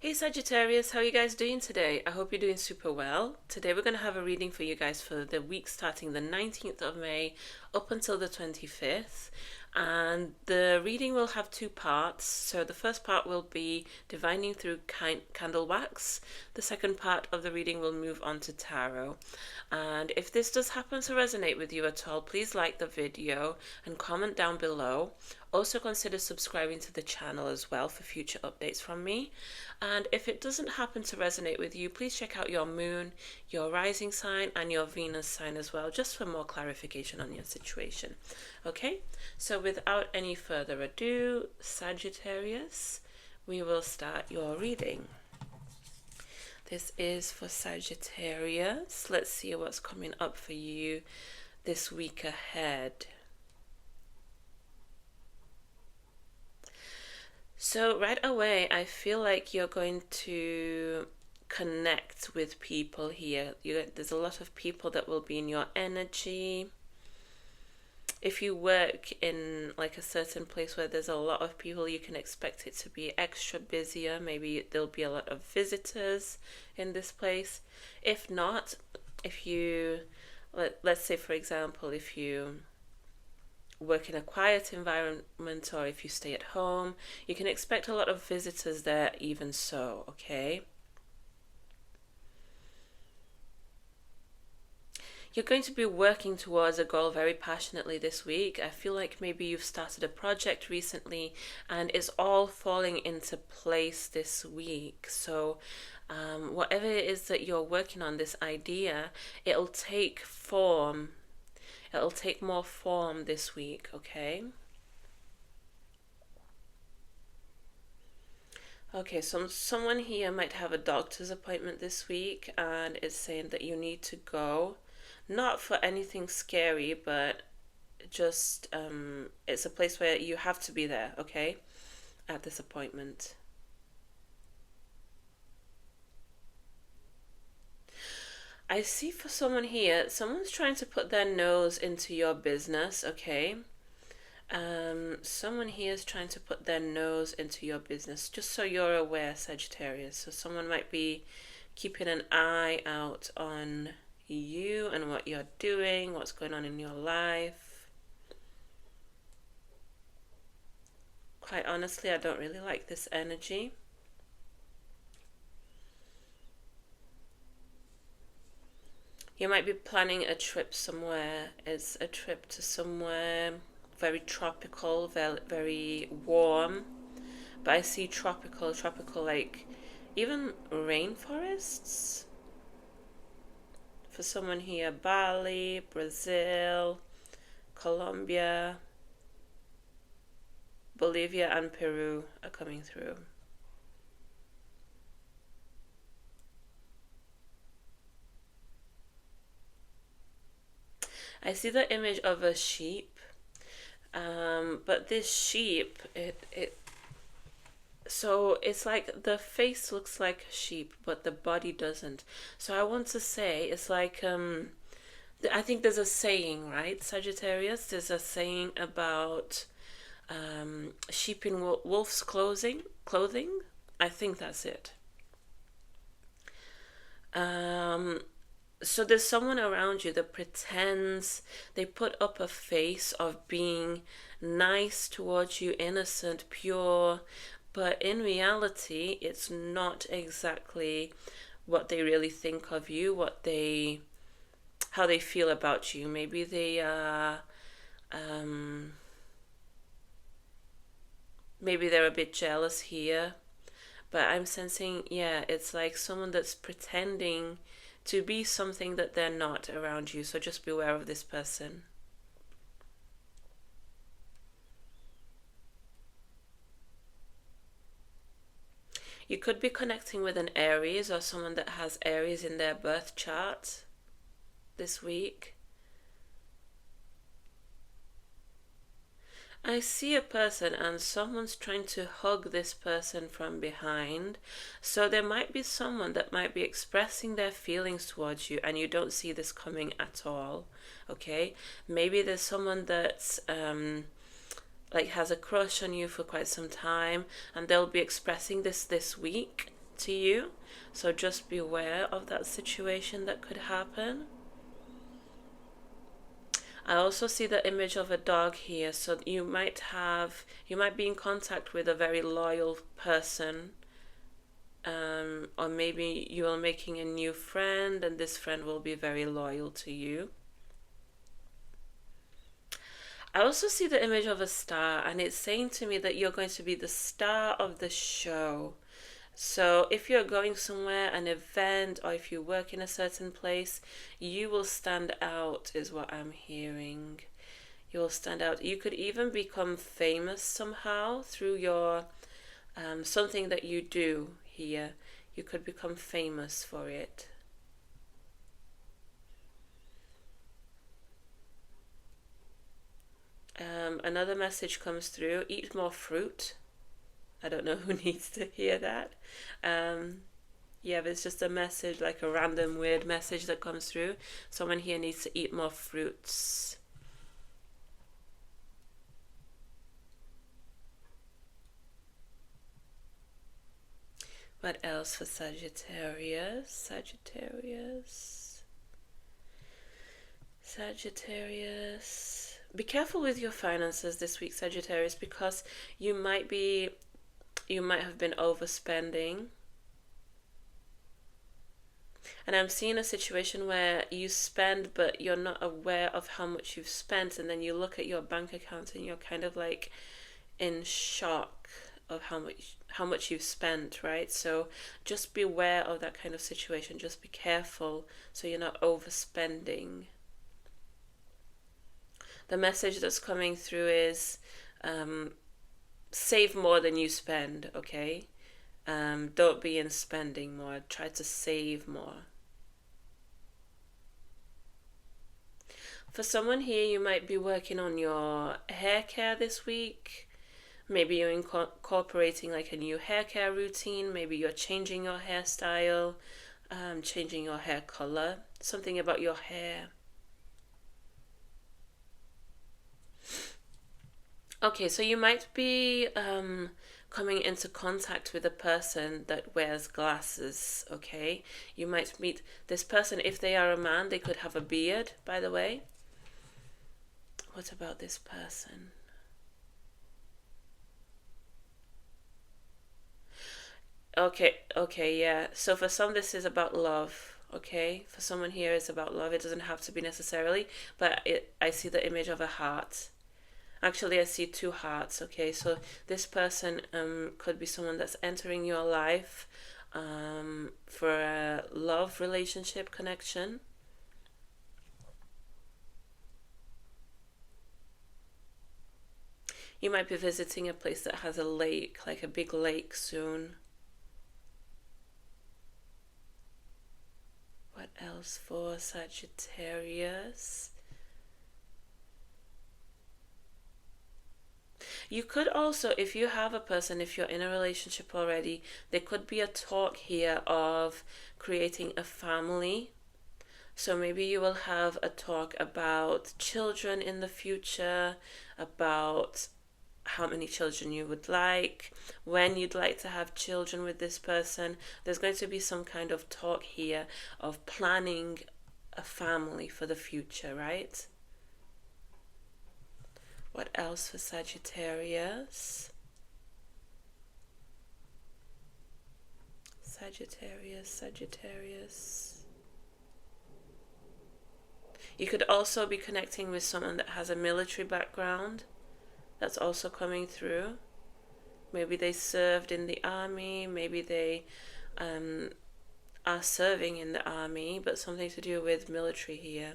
Hey Sagittarius, how are you guys doing today? I hope you're doing super well. Today we're going to have a reading for you guys for the week starting the 19th of May up until the 25th. And the reading will have two parts. So the first part will be divining through candle wax. The second part of the reading will move on to tarot. And if this does happen to resonate with you at all, please like the video and comment down below. Also consider subscribing to the channel as well for future updates from me. And if it doesn't happen to resonate with you, please check out your moon, your rising sign, and your Venus sign as well, just for more clarification on your situation. Okay, so without any further ado, Sagittarius, we will start your reading. This is for Sagittarius. Let's see what's coming up for you this week ahead. So right away, I feel like you're going to connect with people here. There's a lot of people that will be in your energy. If you work in like a certain place where there's a lot of people, you can expect it to be extra busier. Maybe there'll be a lot of visitors in this place. If not, if you, let's say for example, if you work in a quiet environment or if you stay at home, you can expect a lot of visitors there even so, okay? You're going to be working towards a goal very passionately this week. I feel like maybe you've started a project recently and it's all falling into place this week. So whatever it is that you're working on, this idea, it'll take form. It'll take more form this week, okay? Okay, so someone here might have a doctor's appointment this week and it's saying that you need to go. Not for anything scary, but just it's a place where you have to be there, okay? At this appointment. I see for someone here, someone's trying to put their nose into your business, okay? Someone here is trying to put their nose into your business, just so you're aware, Sagittarius. So someone might be keeping an eye out on you and what you're doing, what's going on in your life. Quite honestly, I don't really like this energy. You might be planning a trip somewhere. It's a trip to somewhere very tropical, very warm. But I see tropical like even rainforests. For someone here, Bali, Brazil, Colombia, Bolivia, and Peru are coming through. I see the image of a sheep, but this sheep, so it's like the face looks like a sheep, but the body doesn't. So I want to say it's like I think there's a saying, right, Sagittarius? There's a saying about sheep in wolf's clothing. I think that's it. So there's someone around you that pretends, they put up a face of being nice towards you, innocent, pure, but in reality it's not exactly what they really think of you, how they feel about you. Maybe they maybe they're a bit jealous here, but I'm sensing, yeah, it's like someone that's pretending to be something that they're not around you. So just beware of this person. You could be connecting with an Aries or someone that has Aries in their birth chart this week. I see a person and someone's trying to hug this person from behind. So there might be someone that might be expressing their feelings towards you and you don't see this coming at all, okay? Maybe there's someone that's like has a crush on you for quite some time and they'll be expressing this week to you. So just be aware of that situation that could happen. I also see the image of a dog here, so you might be in contact with a very loyal person, or maybe you are making a new friend and this friend will be very loyal to you. I also see the image of a star, and it's saying to me that you're going to be the star of the show. So if you're going somewhere, an event, or if you work in a certain place, you will stand out, is what I'm hearing. You will stand out. You could even become famous somehow through your something that you do here. You could become famous for it. Another message comes through: eat more fruit. I don't know who needs to hear that. Yeah, but it's just a message, like a random weird message that comes through. Someone here needs to eat more fruits. What else for Sagittarius? Sagittarius. Be careful with your finances this week, Sagittarius, because you might have been overspending. And I'm seeing a situation where you spend, but you're not aware of how much you've spent, and then you look at your bank account and you're kind of like in shock of how much you've spent, right? So just beware of that kind of situation. Just be careful so you're not overspending. The message that's coming through is save more than you spend, okay? Don't be in spending more. Try to save more. For someone here, you might be working on your hair care this week. Maybe you're incorporating like a new hair care routine. Maybe you're changing your hairstyle, changing your hair color. Something about your hair. Okay, so you might be coming into contact with a person that wears glasses, okay? You might meet this person. If they are a man, they could have a beard, by the way. What about this person? Okay, yeah. So for some, this is about love, okay? For someone here, it's about love. It doesn't have to be necessarily, but I see the image of a heart. Actually, I see two hearts, okay? So this person could be someone that's entering your life for a love relationship connection. You might be visiting a place that has a lake, like a big lake soon. What else for Sagittarius? You could also, if you have a person, if you're in a relationship already, there could be a talk here of creating a family. So maybe you will have a talk about children in the future, about how many children you would like, when you'd like to have children with this person. There's going to be some kind of talk here of planning a family for the future, right? What else for Sagittarius? Sagittarius. You could also be connecting with someone that has a military background. That's also coming through. Maybe they served in the army, maybe they are serving in the army, but something to do with military here.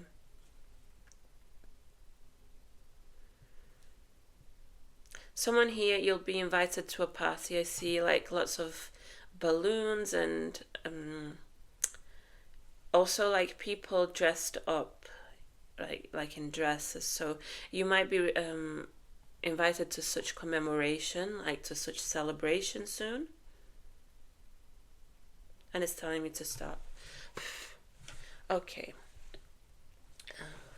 Someone here, you'll be invited to a party. I see like lots of balloons and also like people dressed up, like in dresses. So you might be invited to such commemoration, like to such celebration soon. And it's telling me to stop. Okay.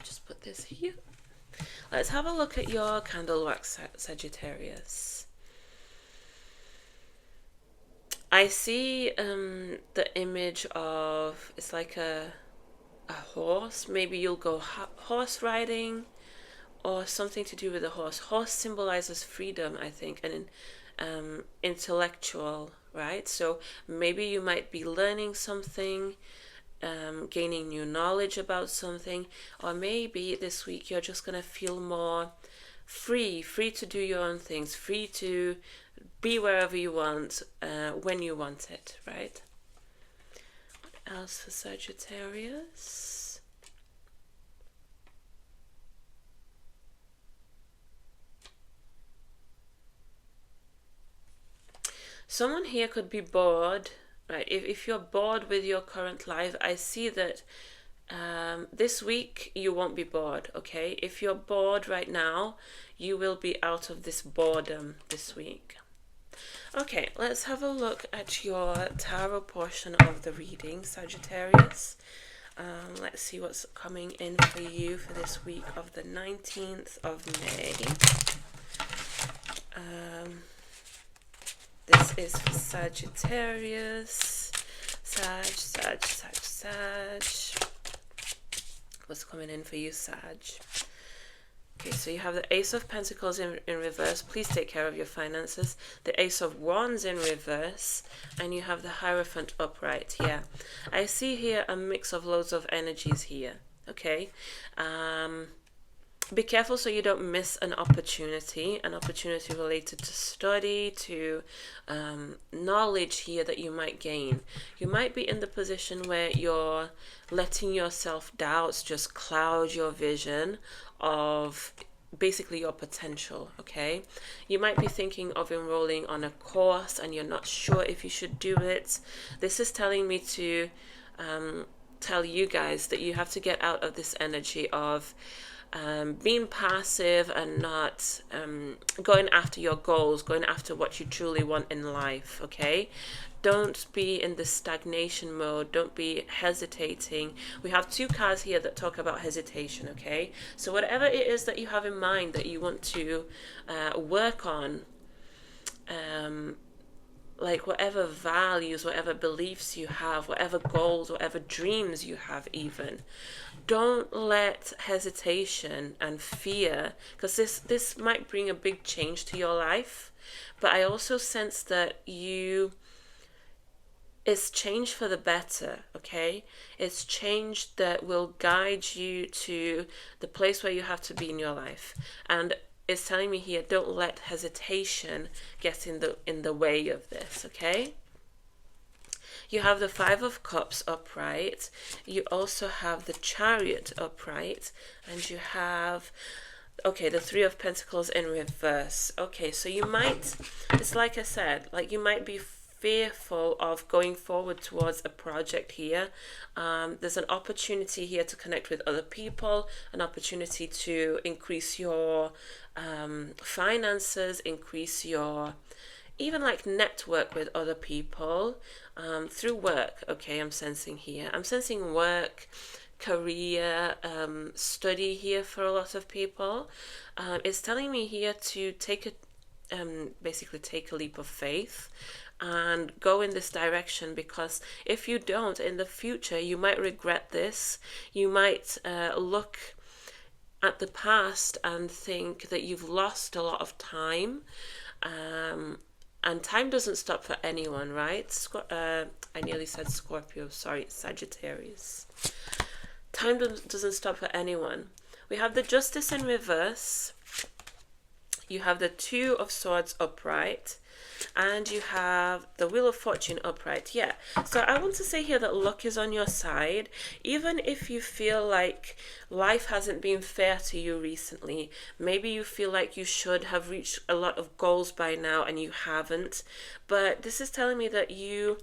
Just put this here. Let's have a look at your candle wax, Sagittarius. I see the image of, it's like a horse. Maybe you'll go horse riding or something to do with a horse. Horse symbolizes freedom, I think, and intellectual, right? So maybe you might be learning something, gaining new knowledge about something, or maybe this week you're just going to feel more free to do your own things, free to be wherever you want, when you want it, right? What else for Sagittarius? Someone here could be bored, right? If you're bored with your current life, I see that this week you won't be bored, okay? If you're bored right now, you will be out of this boredom this week. Okay, let's have a look at your tarot portion of the reading, Sagittarius. Let's see what's coming in for you for this week of the 19th of May. This is for Sagittarius. Sag. What's coming in for you, Sag? Okay, so you have the Ace of Pentacles in reverse. Please take care of your finances. The Ace of Wands in reverse. And you have the Hierophant upright. Yeah. I see here a mix of loads of energies here. Okay. Be careful so you don't miss an opportunity related to study, to knowledge here that you might gain. You might be in the position where you're letting your self-doubts just cloud your vision of basically your potential, okay? You might be thinking of enrolling on a course and you're not sure if you should do it. This is telling me to tell you guys that you have to get out of this energy of being passive and not going after your goals, going after what you truly want in life, okay? Don't be in the stagnation mode. Don't be hesitating. We have two cards here that talk about hesitation, okay? So whatever it is that you have in mind that you want to work on, like whatever values, whatever beliefs you have, whatever goals, whatever dreams you have even, don't let hesitation and fear, because this might bring a big change to your life, but I also sense that it's change for the better, okay? It's change that will guide you to the place where you have to be in your life. And it's telling me here, don't let hesitation get in the way of this, okay? You have the Five of Cups upright. You also have the Chariot upright. And you have, okay, the Three of Pentacles in reverse. Okay, so you might, it's like I said, like you might be fearful of going forward towards a project here. There's an opportunity here to connect with other people, an opportunity to increase your finances, increase your even like network with other people through work. Okay, I'm sensing here. I'm sensing work, career, study here for a lot of people. It's telling me here to basically take a leap of faith and go in this direction, because if you don't, in the future you might regret this. You might look at the past and think that you've lost a lot of time, and time doesn't stop for anyone, right? I nearly said Scorpio, sorry, Sagittarius. Time doesn't stop for anyone. We have the Justice in reverse. You have the Two of Swords upright. And you have the Wheel of Fortune upright. Yeah, so I want to say here that luck is on your side. Even if you feel like life hasn't been fair to you recently, maybe you feel like you should have reached a lot of goals by now and you haven't, but this is telling me that you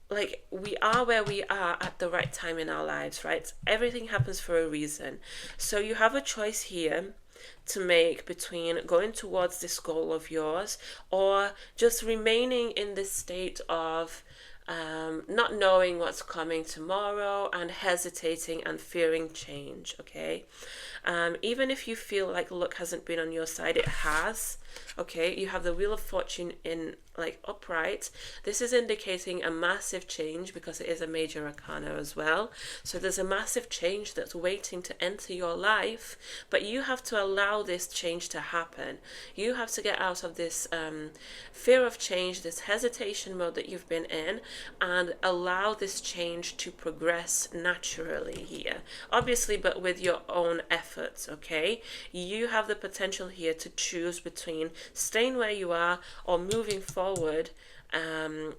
like we are where we are at the right time in our lives, right? Everything happens for a reason. So you have a choice here to make between going towards this goal of yours or just remaining in this state of not knowing what's coming tomorrow and hesitating and fearing change, okay? Even if you feel like luck hasn't been on your side, it has. Okay, you have the Wheel of Fortune in like upright. This is indicating a massive change because it is a major arcana as well. So there's a massive change that's waiting to enter your life, but you have to allow this change to happen. You have to get out of this fear of change, this hesitation mode that you've been in, and allow this change to progress naturally here. Obviously, but with your own efforts, okay? You have the potential here to choose between staying where you are or moving forward. I'm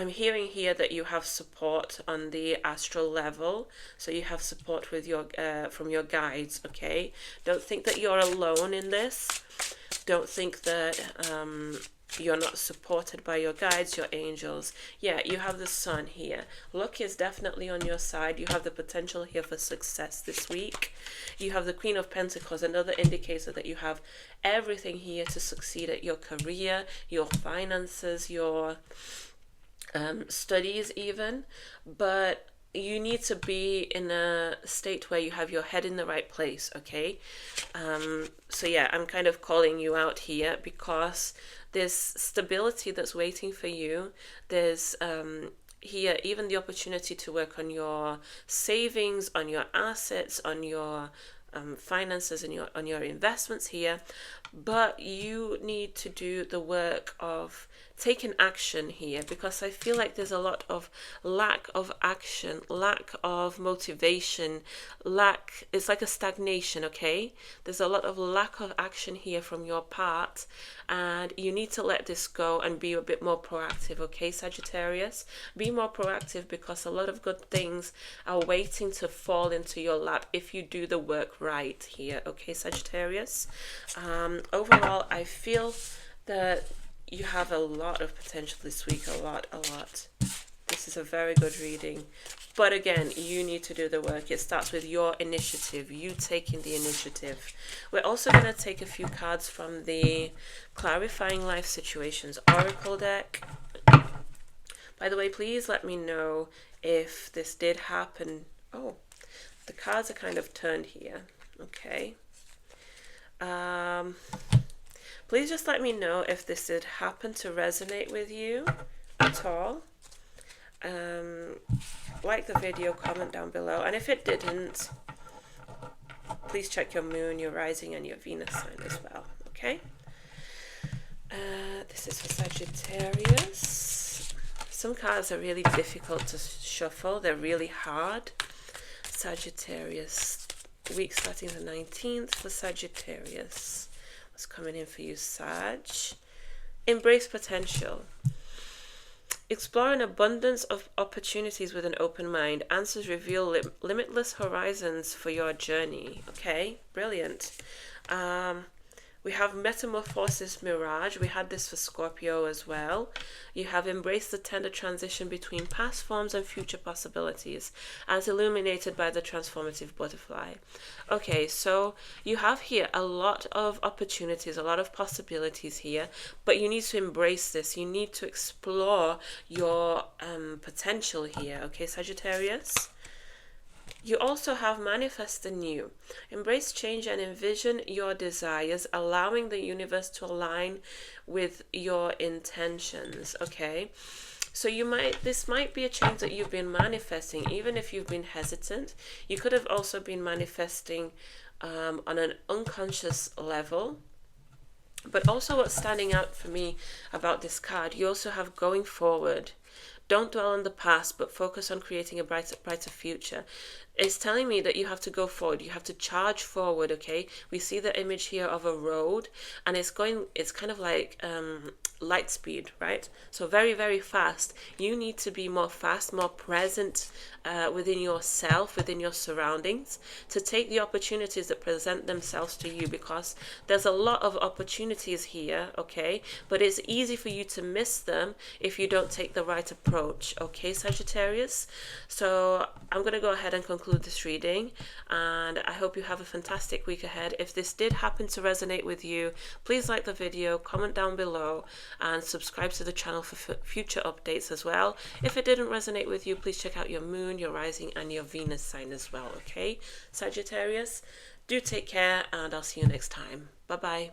hearing here that you have support on the astral level, so you have support with your from your guides. Okay, don't think that you're alone in this. Don't think that you're not supported by your guides, your angels. Yeah, you have the sun here. Luck is definitely on your side. You have the potential here for success this week. You have the Queen of Pentacles, another indicator that you have everything here to succeed at your career, your finances, your studies even. But you need to be in a state where you have your head in the right place, okay? So yeah, I'm kind of calling you out here because there's stability that's waiting for you. There's here even the opportunity to work on your savings, on your assets, on your finances, and on your investments here. But you need to do the work of taking action here, because I feel like there's a lot of lack of action, lack of motivation, it's like a stagnation, okay? There's a lot of lack of action here from your part, and you need to let this go and be a bit more proactive, okay, Sagittarius? Be more proactive, because a lot of good things are waiting to fall into your lap if you do the work right here, okay, Sagittarius? Overall, I feel that you have a lot of potential this week, a lot. This is a very good reading. But again, you need to do the work. It starts with your initiative, you taking the initiative. We're also going to take a few cards from the Clarifying Life Situations Oracle deck. By the way, please let me know if this did happen. Oh, the cards are kind of turned here. Okay. Please just let me know if this did happen to resonate with you at all. Like the video, comment down below. And if it didn't, please check your moon, your rising, and your Venus sign as well. Okay? This is for Sagittarius. Some cards are really difficult to shuffle. They're really hard. Sagittarius. Week starting the 19th for Sagittarius. What's coming in for you, Sag? Embrace potential. Explore an abundance of opportunities with an open mind. Answers reveal limitless horizons for your journey. Okay, brilliant. We have Metamorphosis Mirage. We had this for Scorpio as well. You have embraced the tender transition between past forms and future possibilities, as illuminated by the transformative butterfly. Okay, so you have here a lot of opportunities, a lot of possibilities here, but you need to embrace this. You need to explore your potential here, okay, Sagittarius? You also have Manifest the New. Embrace change and envision your desires, allowing the universe to align with your intentions, okay? So this might be a change that you've been manifesting, even if you've been hesitant. You could have also been manifesting on an unconscious level. But also what's standing out for me about this card, you also have going forward. Don't dwell on the past, but focus on creating a brighter future. It's telling me that you have to go forward. You have to charge forward, okay? We see the image here of a road, and it's kind of like light speed, right? So very, very fast. You need to be more fast, more present within yourself, within your surroundings, to take the opportunities that present themselves to you, because there's a lot of opportunities here, okay? But it's easy for you to miss them if you don't take the right approach, okay, Sagittarius? So I'm going to go ahead and conclude this reading, and I hope you have a fantastic week ahead. If this did happen to resonate with you, please like the video, comment down below, and subscribe to the channel for future updates as well. If it didn't resonate with you, please check out your moon, your rising, and your Venus sign as well, okay, Sagittarius? Do take care, and I'll see you next time. Bye bye.